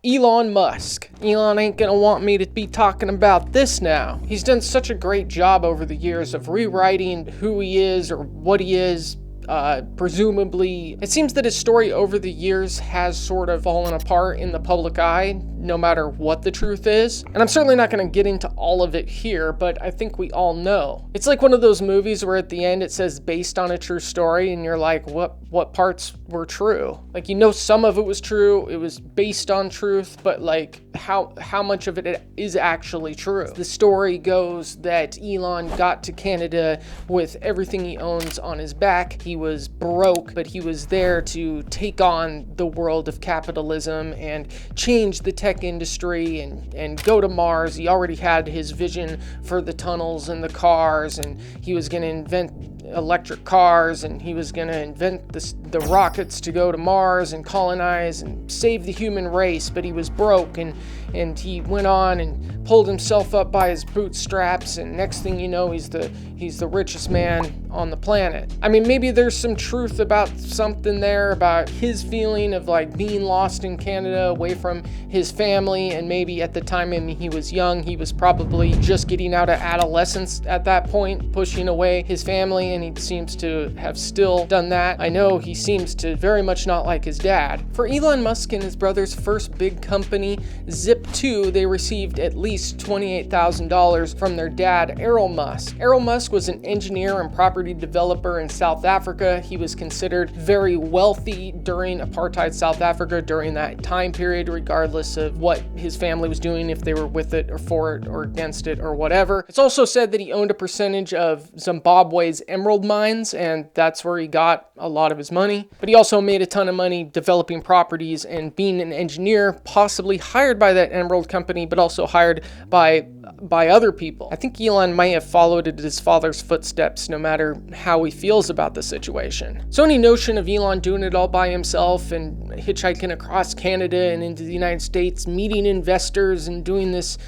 Elon Musk. Elon ain't gonna want me to be talking about this now. He's done such a great job over the years of rewriting who he is or what he is. Presumably, it seems that his story over the years has sort of fallen apart in the public eye, no matter what the truth is. And I'm certainly not going to get into all of it here, but I think we all know. It's like one of those movies where at the end it says based on a true story, and you're like, what parts were true? Like, you know, some of it was true, it was based on truth, but like how much of it is actually true? The story goes that Elon got to Canada with everything he owns on his back. He was broke, but he was there to take on the world of capitalism and change the tech industry and go to Mars. He already had his vision for the tunnels and the cars, and he was going to invent electric cars, and he was going to invent the rockets to go to Mars and colonize and save the human race. But he was broke, and he went on and pulled himself up by his bootstraps, and next thing you know, he's the richest man on the planet. I mean, maybe there's some truth about something there about his feeling of like being lost in Canada away from his family, and maybe at the time he was young, he was probably just getting out of adolescence at that point, pushing away his family, and he seems to have still done that. I know he seems to very much not like his dad. For Elon Musk and his brother's first big company, Zip2, they received at least $28,000 from their dad, Elon Musk. Elon Musk was an engineer and property developer in South Africa. He was considered very wealthy during apartheid South Africa during that time period, regardless of what his family was doing, if they were with it or for it or against it or whatever. It's also said that he owned a percentage of Zimbabwe's emerald mines, and that's where he got a lot of his money. But he also made a ton of money developing properties and being an engineer, possibly hired by that emerald company, but also hired by other people. I think Elon might have followed in his father's footsteps, no matter how he feels about the situation. So any notion of Elon doing it all by himself and hitchhiking across Canada and into the United States, meeting investors and doing this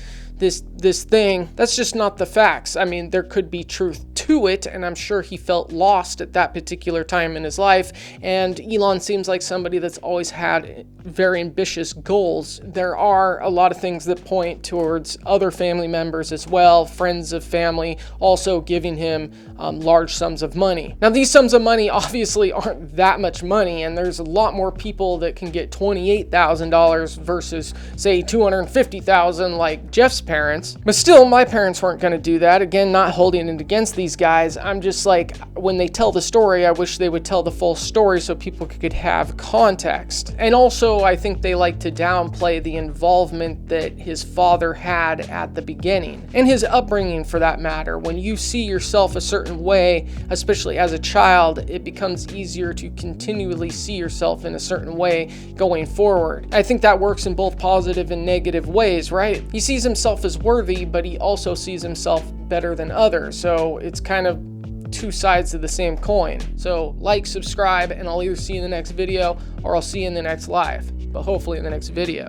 thing, that's just not the facts. I mean, there could be truth to it, and I'm sure he felt lost at that particular time in his life. And Elon seems like somebody that's always had very ambitious goals. There are a lot of things that point towards other family members as well, friends of family, also giving him large sums of money. Now, these sums of money obviously aren't that much money, and there's a lot more people that can get $28,000 versus, say, $250,000 like Jeff's parents. But still, my parents weren't going to do that. Again, not holding it against these guys. I'm just like, when they tell the story, I wish they would tell the full story so people could have context. And also, I think they like to downplay the involvement that his father had at the beginning, and his upbringing for that matter. When you see yourself a certain way, especially as a child, it becomes easier to continually see yourself in a certain way going forward. I think that works in both positive and negative ways, right? He sees himself as worthy, but he also sees himself better than others. So it's kind of two sides of the same coin. So like, subscribe, and I'll either see you in the next video or I'll see you in the next live, but hopefully in the next video.